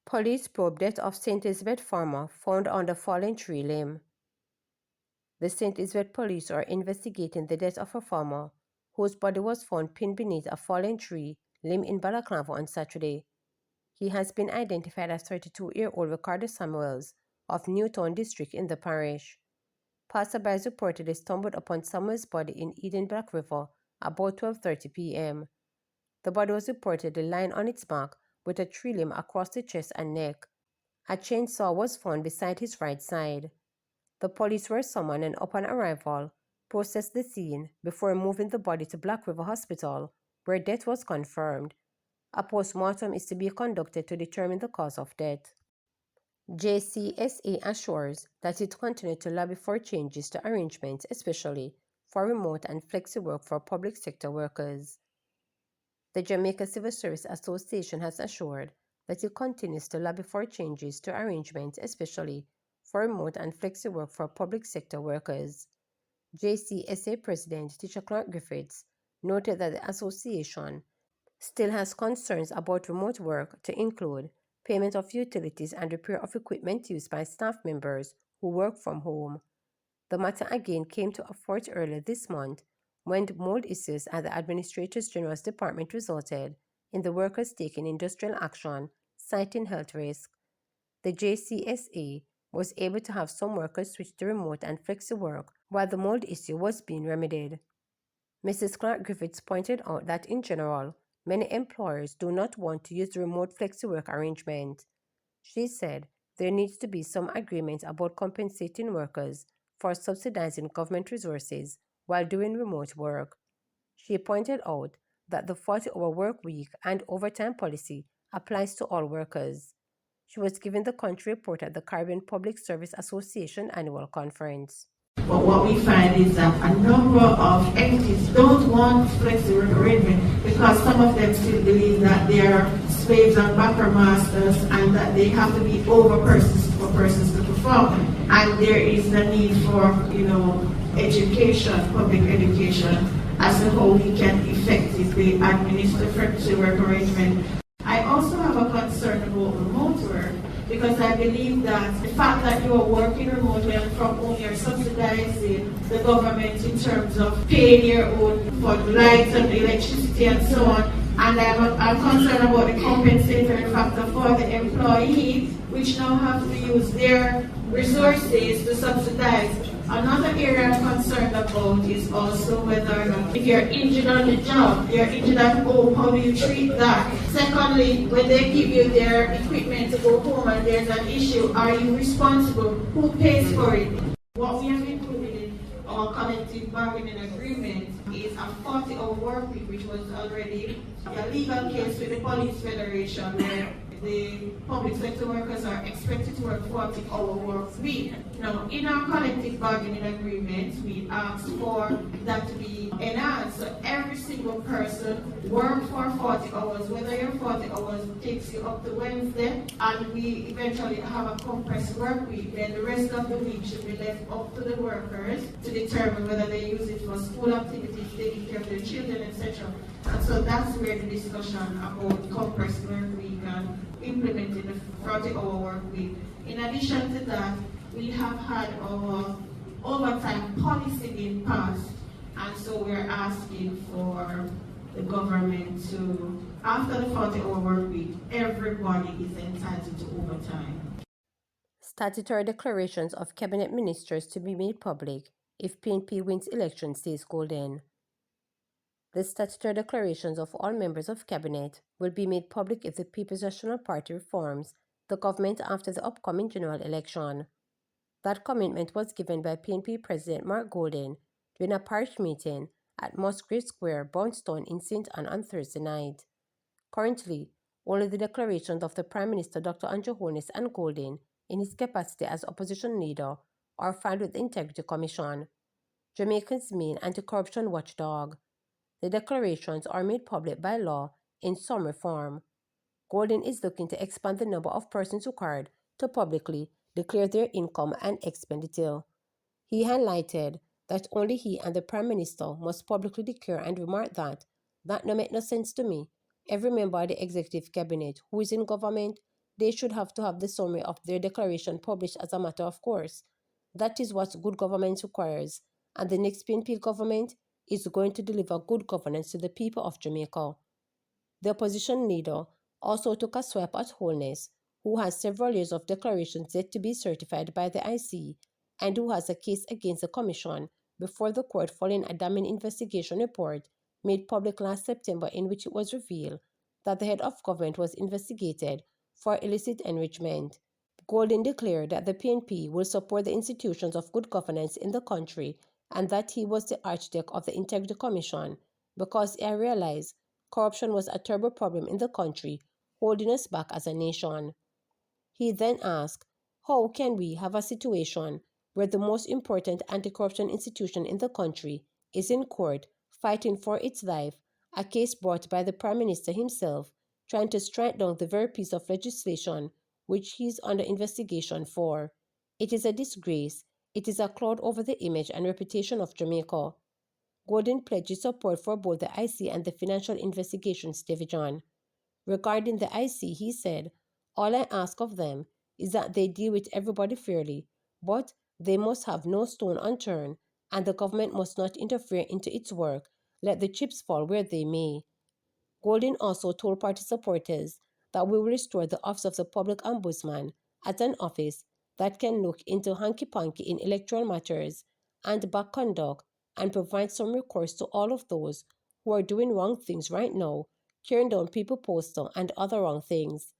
Police probe death of St. Elizabeth farmer found under fallen tree limb. The St. Elizabeth police are investigating the death of a farmer whose body was found pinned beneath a fallen tree limb in Balaclava on Saturday. He has been identified as 32-year-old Ricardo Samuels of Newtown district in the parish. Passerbys reportedly stumbled upon Samuel's body in Eden Black River about 12:30 p.m. The body was reportedly lying on its back with a tree limb across the chest and neck. A chainsaw was found beside his right side. The police were summoned and upon arrival, processed the scene before moving the body to Black River Hospital, where death was confirmed. A post-mortem is to be conducted to determine the cause of death. JCSA assures that it continues to lobby for changes to arrangements, especially for remote and flexi work for public sector workers. The Jamaica Civil Service Association has assured that it continues to lobby for changes to arrangements, especially for remote and flexi work for public sector workers. JCSA President Teacher Clark Griffiths noted that the association still has concerns about remote work, to include payment of utilities and repair of equipment used by staff members who work from home. The matter again came to a fore earlier this month when mold issues at the Administrator General's Department resulted in the workers taking industrial action, citing health risk. The JCSA was able to have some workers switch to remote and flexi work while the mold issue was being remedied. Mrs. Clark Griffiths pointed out that in general, many employers do not want to use the remote flexi work arrangement. She said there needs to be some agreement about compensating workers for subsidizing government resources while doing remote work. She pointed out that the 40-hour work week and overtime policy applies to all workers. She was given the country report at the Caribbean Public Service Association annual conference. But what we find is that a number of entities don't want flexible arrangement because some of them still believe that they are slaves and backer masters and that they have to be over persons for persons to perform. And there is the need for, education, public education, as to how we can effectively administer flexible work arrangement. I also have a concern about remote work, because I believe that the fact that you are working remotely and from home, you're subsidizing the government in terms of paying your own for lights and electricity and so on. And I'm concerned about the compensatory factor for the employee, which now have to use their resources to subsidize. Another area I'm concerned about is also whether or not if you're injured on the job, you're injured at home, how do you treat that? Secondly, when they give you their equipment to go home and there's an issue, are you responsible? Who pays for it? What we have included in our collective bargaining agreement is a 40-hour work week, which was already a legal case with the Police Federation where the public sector workers are expected to work 40-hour work week. Now, in our collective bargaining agreement, we asked for that to be enhanced. So every single person work for 40 hours, whether your 40 hours takes you up to Wednesday, and we eventually have a compressed work week, then the rest of the week should be left up to the workers to determine whether they use it for school activities, taking care of their children, etc. And so that's where the discussion about compressed work week and implementing the 40-hour work week. In addition to that, we have had our overtime policy being passed, and so we're asking for the government to, after the 40-hour work week, everybody is entitled to overtime. Statutory declarations of cabinet ministers to be made public if PNP wins election, says Golden. The statutory declarations of all members of cabinet will be made public if the People's National Party reforms the government after the upcoming general election. That commitment was given by PNP President Mark Golden during a parish meeting at Musgrave Square, Brownstown in St. Ann on Thursday night. Currently, only the declarations of the Prime Minister Dr. Andrew Holness and Golden in his capacity as opposition leader are filed with the Integrity Commission, Jamaica's main anti-corruption watchdog. The declarations are made public by law in some form. Golden is looking to expand the number of persons required to publicly declare their income and expenditure. He highlighted that only he and the Prime Minister must publicly declare and remark that no make no sense to me. Every member of the executive cabinet who is in government, they should have to have the summary of their declaration published as a matter of course. That is what good governance requires, and the next PNP government is going to deliver good governance to the people of Jamaica. The opposition leader also took a swipe at Holness, who has several years of declarations yet to be certified by the IC and who has a case against the Commission before the court following a damning investigation report made public last September in which it was revealed that the head of government was investigated for illicit enrichment. Golden declared that the PNP will support the institutions of good governance in the country and that he was the architect of the Integrity Commission because he realized corruption was a terrible problem in the country, holding us back as a nation. He then asked, how can we have a situation where the most important anti-corruption institution in the country is in court fighting for its life, a case brought by the Prime Minister himself, trying to strike down the very piece of legislation which he is under investigation for? It is a disgrace. It is a cloud over the image and reputation of Jamaica. Gordon pledged his support for both the IC and the Financial Investigations Division. Regarding the IC, he said, all I ask of them is that they deal with everybody fairly, but they must have no stone unturned, and the government must not interfere into its work, let the chips fall where they may. Golden also told party supporters that we will restore the office of the public ombudsman as an office that can look into hanky-panky in electoral matters and back conduct and provide some recourse to all of those who are doing wrong things right now, tearing down people poster and other wrong things.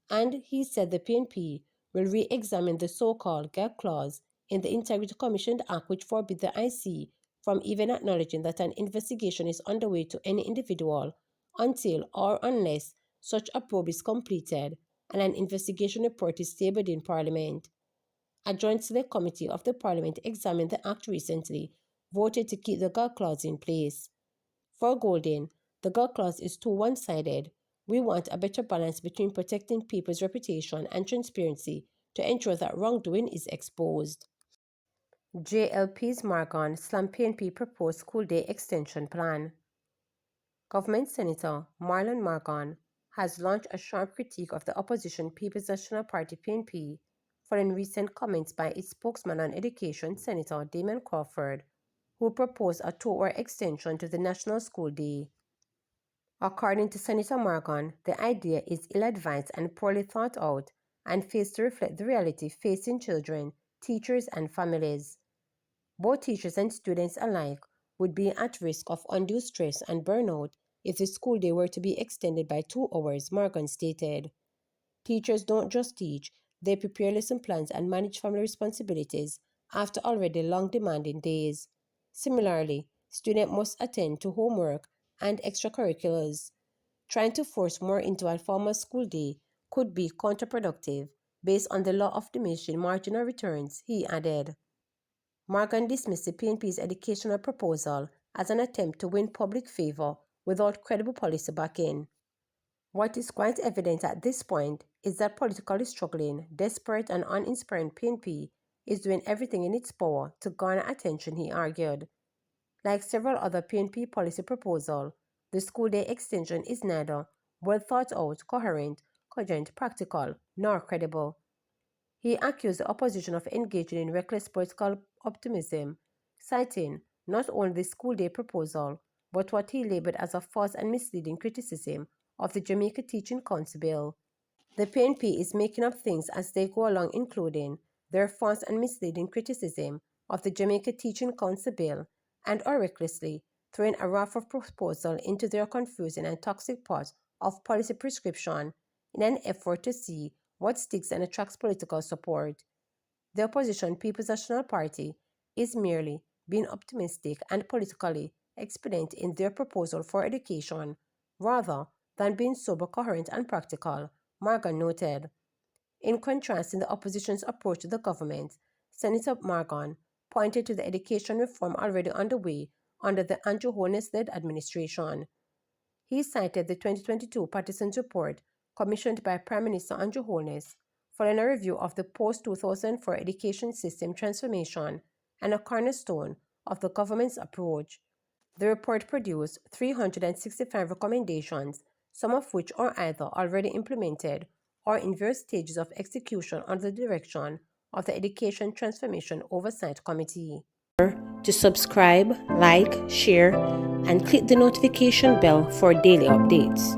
And he said the PNP will re-examine the so-called gag clause in the Integrity Commission Act which forbids the IC from even acknowledging that an investigation is underway to any individual until or unless such a probe is completed and an investigation report is tabled in Parliament. A joint select committee of the Parliament examined the act recently, voted to keep the gag clause in place. For Golden, the gag clause is too one-sided. We want a better balance between protecting people's reputation and transparency to ensure that wrongdoing is exposed. JLP's Margon slammed PNP proposed school day extension plan. Government Senator Marlon Margon has launched a sharp critique of the opposition People's National Party PNP following recent comments by its spokesman on education, Senator Damon Crawford, who proposed a 2-hour extension to the National School Day. According to Senator Margon, the idea is ill-advised and poorly thought out and fails to reflect the reality facing children, teachers, and families. Both teachers and students alike would be at risk of undue stress and burnout if the school day were to be extended by 2 hours, Margon stated. Teachers don't just teach, they prepare lesson plans and manage family responsibilities after already long demanding days. Similarly, students must attend to homework and extracurriculars. Trying to force more into a formal school day could be counterproductive based on the law of diminishing marginal returns, he added. Morgan dismissed the PNP's educational proposal as an attempt to win public favor without credible policy backing. What is quite evident at this point is that politically struggling, desperate and uninspiring PNP is doing everything in its power to garner attention, he argued. Like several other PNP policy proposals, the school day extension is neither well thought out, coherent, cogent, practical, nor credible. He accused the opposition of engaging in reckless political optimism, citing not only the school day proposal, but what he labeled as a false and misleading criticism of the Jamaica Teaching Council bill. The PNP is making up things as they go along, including their false and misleading criticism of the Jamaica Teaching Council bill and or recklessly throwing a raft of proposals into their confusing and toxic pot of policy prescription in an effort to see what sticks and attracts political support. The opposition People's National Party is merely being optimistic and politically expedient in their proposal for education, rather than being sober, coherent, and practical, Morgan noted. In contrasting the opposition's approach to the government, Senator Morgan pointed to the education reform already underway under the Andrew Holness-led administration. He cited the 2022 Partisans Report commissioned by Prime Minister Andrew Holness following a review of the post-2004 education system transformation and a cornerstone of the government's approach. The report produced 365 recommendations, some of which are either already implemented or in various stages of execution under the direction of the Education Transformation Oversight Committee. To subscribe, like, share, and click the notification bell for daily updates.